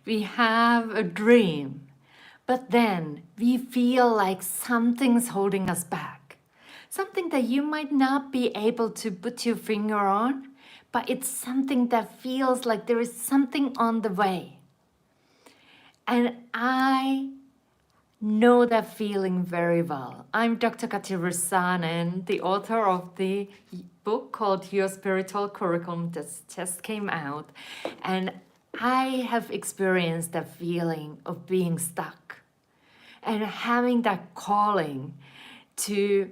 We have a dream, but then we feel like something's holding us back. Something that you might not be able to put your finger on, but it's something that feels like there is something on the way. And I know that feeling very well. I'm Dr. Katja, and the author of the book called Your Spiritual Curriculum that just came out. And I have experienced that feeling of being stuck and having that calling to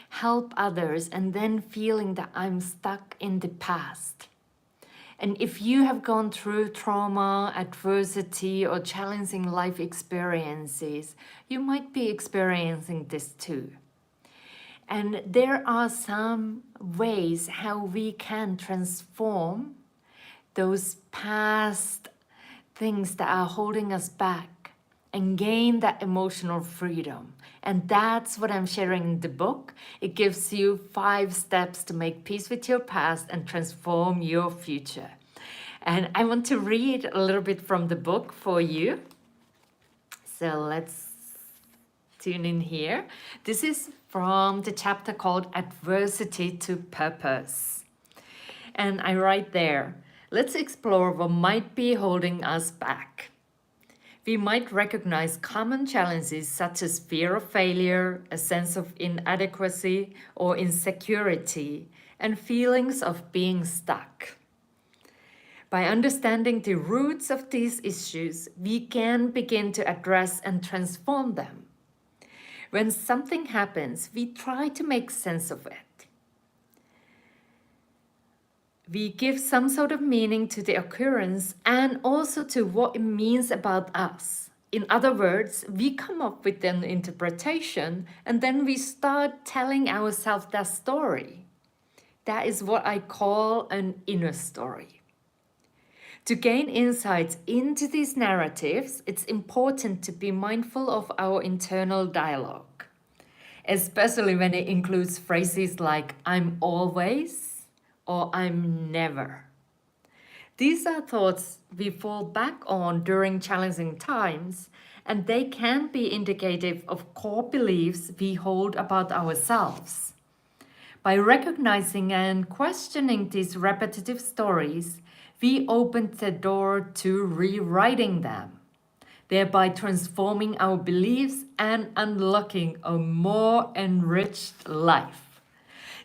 help others and then feeling that I'm stuck in the past. And if you have gone through trauma, adversity, or challenging life experiences, you might be experiencing this too. And there are some ways how we can transform those past things that are holding us back and gain that emotional freedom. And that's what I'm sharing in the book. It gives you 5 steps to make peace with your past and transform your future. And I want to read a little bit from the book for you. So let's tune in here. This is from the chapter called Adversity to Purpose. And I write there, let's explore what might be holding us back. We might recognize common challenges such as fear of failure, a sense of inadequacy or insecurity, and feelings of being stuck. By understanding the roots of these issues, we can begin to address and transform them. When something happens, we try to make sense of it. We give some sort of meaning to the occurrence and also to what it means about us. In other words, we come up with an interpretation and then we start telling ourselves that story. That is what I call an inner story. To gain insights into these narratives, it's important to be mindful of our internal dialogue, especially when it includes phrases like I'm always or I'm never. These are thoughts we fall back on during challenging times, and they can be indicative of core beliefs we hold about ourselves. By recognizing and questioning these repetitive stories, we open the door to rewriting them, thereby transforming our beliefs and unlocking a more enriched life.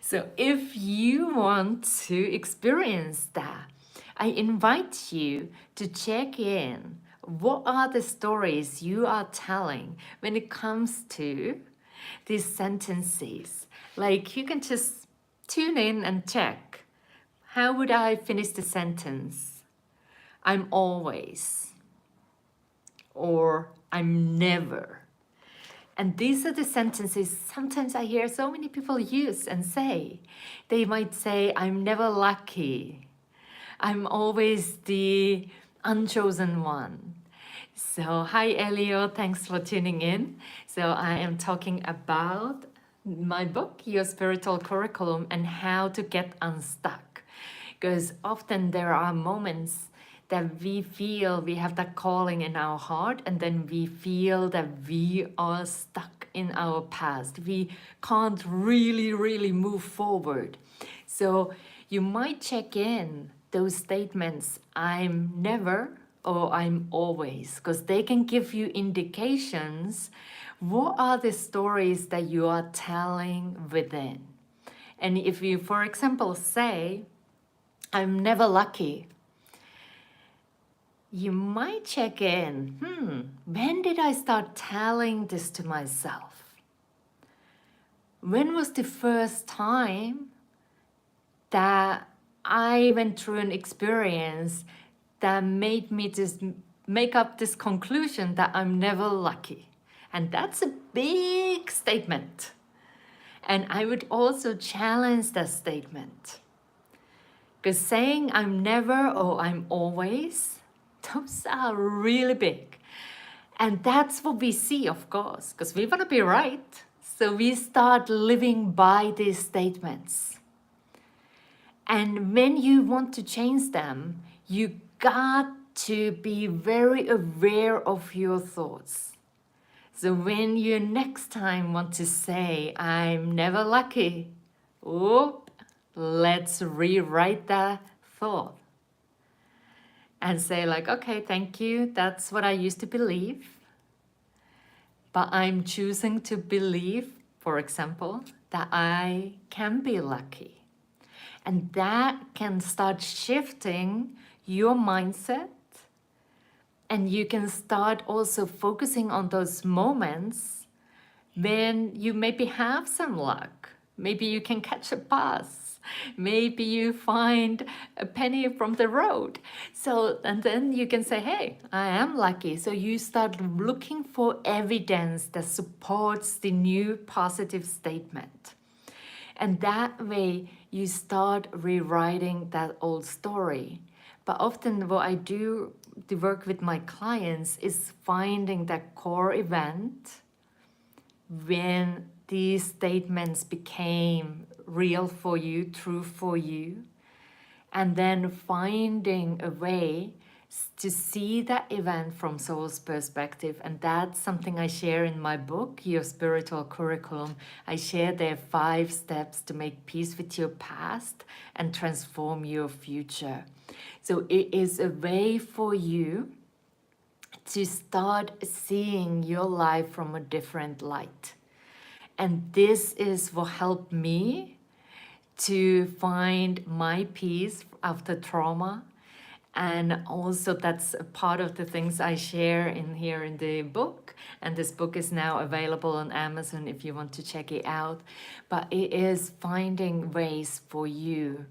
So if you want to experience that, I invite you to check in. What are the stories you are telling when it comes to these sentences? Like you can just tune in and check. How would I finish the sentence? I'm always, or I'm never. And these are the sentences sometimes I hear so many people use and say. They might say, I'm never lucky. I'm always the unchosen one. So hi Elio, thanks for tuning in. So I am talking about my book, Your Spiritual Curriculum, and how to get unstuck. Because often there are moments that we feel we have that calling in our heart, and then we feel that we are stuck in our past. We can't really move forward. So you might check in those statements, I'm never or I'm always, because they can give you indications. What are the stories that you are telling within? And if you, for example, say, I'm never lucky, you might check in, when did I start telling this to myself? When was the first time that I went through an experience that made me just make up this conclusion that I'm never lucky? And that's a big statement. And I would also challenge that statement. Because saying I'm never or I'm always, those are really big. And that's what we see, of course, because we want to be right. So we start living by these statements. And when you want to change them, you got to be very aware of your thoughts. So when you next time want to say, I'm never lucky, let's rewrite that thought and say like, okay, thank you. That's what I used to believe. But I'm choosing to believe, for example, that I can be lucky. And that can start shifting your mindset. And you can start also focusing on those moments when you maybe have some luck. Maybe you can catch a bus. Maybe you find a penny from the road. So, and then you can say, hey, I am lucky. So you start looking for evidence that supports the new positive statement. And that way you start rewriting that old story. But often what I do to work with my clients is finding that core event when these statements became real for you, true for you, and then finding a way to see that event from soul's perspective. And that's something I share in my book, Your Spiritual Curriculum. I share there 5 steps to make peace with your past and transform your future. So it is a way for you to start seeing your life from a different light. And this is what helped me to find my peace after trauma. And also that's a part of the things I share in here in the book. And this book is now available on Amazon if you want to check it out. But it is finding ways for you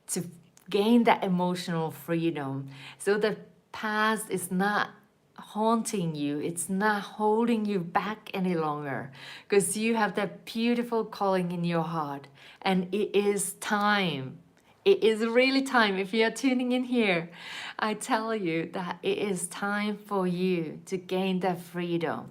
to gain that emotional freedom. So the past is not haunting you, it's not holding you back any longer, because you have that beautiful calling in your heart. And it is time. It is really time. If you are tuning in here, I tell you that it is time for you to gain that freedom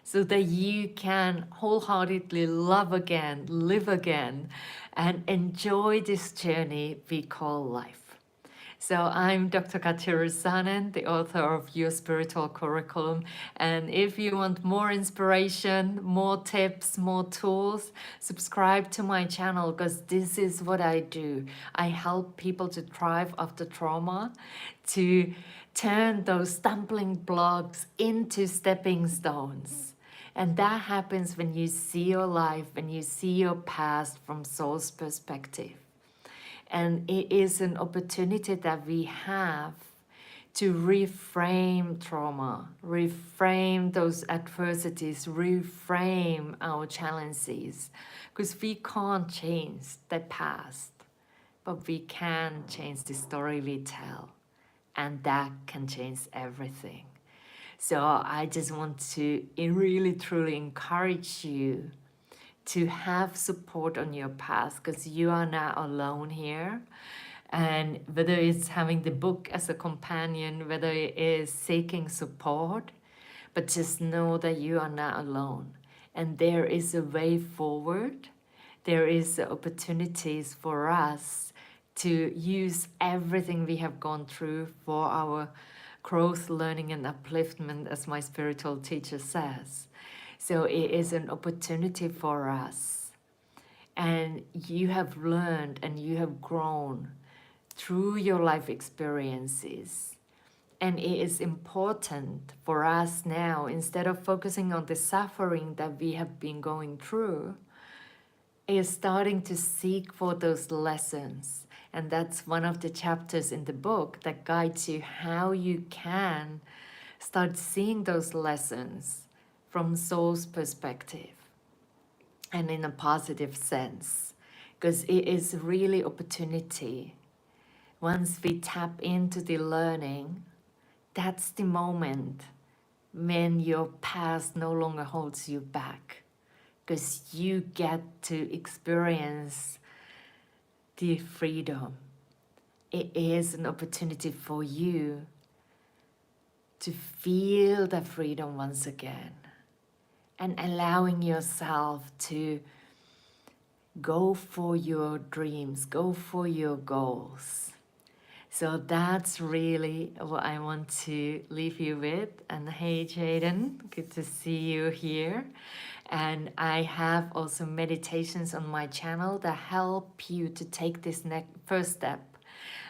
so that you can wholeheartedly love again, live again, and enjoy this journey we call life. So I'm Dr. Katja, the author of Your Spiritual Curriculum. And if you want more inspiration, more tips, more tools, subscribe to my channel, because this is what I do. I help people to thrive after trauma, to turn those stumbling blocks into stepping stones. And that happens when you see your life, when you see your past from soul's perspective. And it is an opportunity that we have to reframe trauma, reframe those adversities, reframe our challenges. Because we can't change the past, but we can change the story we tell. And that can change everything. So I just want to really truly encourage you to have support on your path, because you are not alone here. And whether it's having the book as a companion, whether it is seeking support, but just know that you are not alone. And there is a way forward. There is opportunities for us to use everything we have gone through for our growth, learning, and upliftment, as my spiritual teacher says. So it is an opportunity for us. And you have learned and you have grown through your life experiences. And it is important for us now, instead of focusing on the suffering that we have been going through, is starting to seek for those lessons. And that's one of the chapters in the book that guides you how you can start seeing those lessons from soul's perspective and in a positive sense, because it is really opportunity. Once we tap into the learning, that's the moment when your past no longer holds you back, because you get to experience the freedom. It is an opportunity for you to feel the freedom once again, and allowing yourself to go for your dreams, go for your goals. So that's really what I want to leave you with. And hey, Jaden, good to see you here. And I have also meditations on my channel that help you to take this next first step.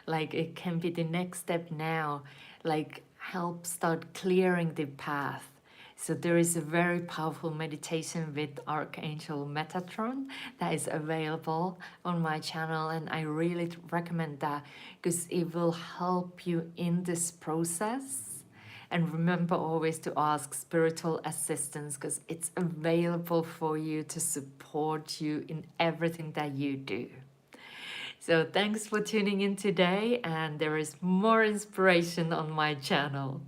Like it can be the next step now, like help start clearing the path. So there is a very powerful meditation with Archangel Metatron that is available on my channel, and I really recommend that because it will help you in this process. And remember always to ask spiritual assistance because it's available for you to support you in everything that you do. So thanks for tuning in today, and there is more inspiration on my channel.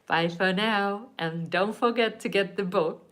Bye for now, and don't forget to get the book.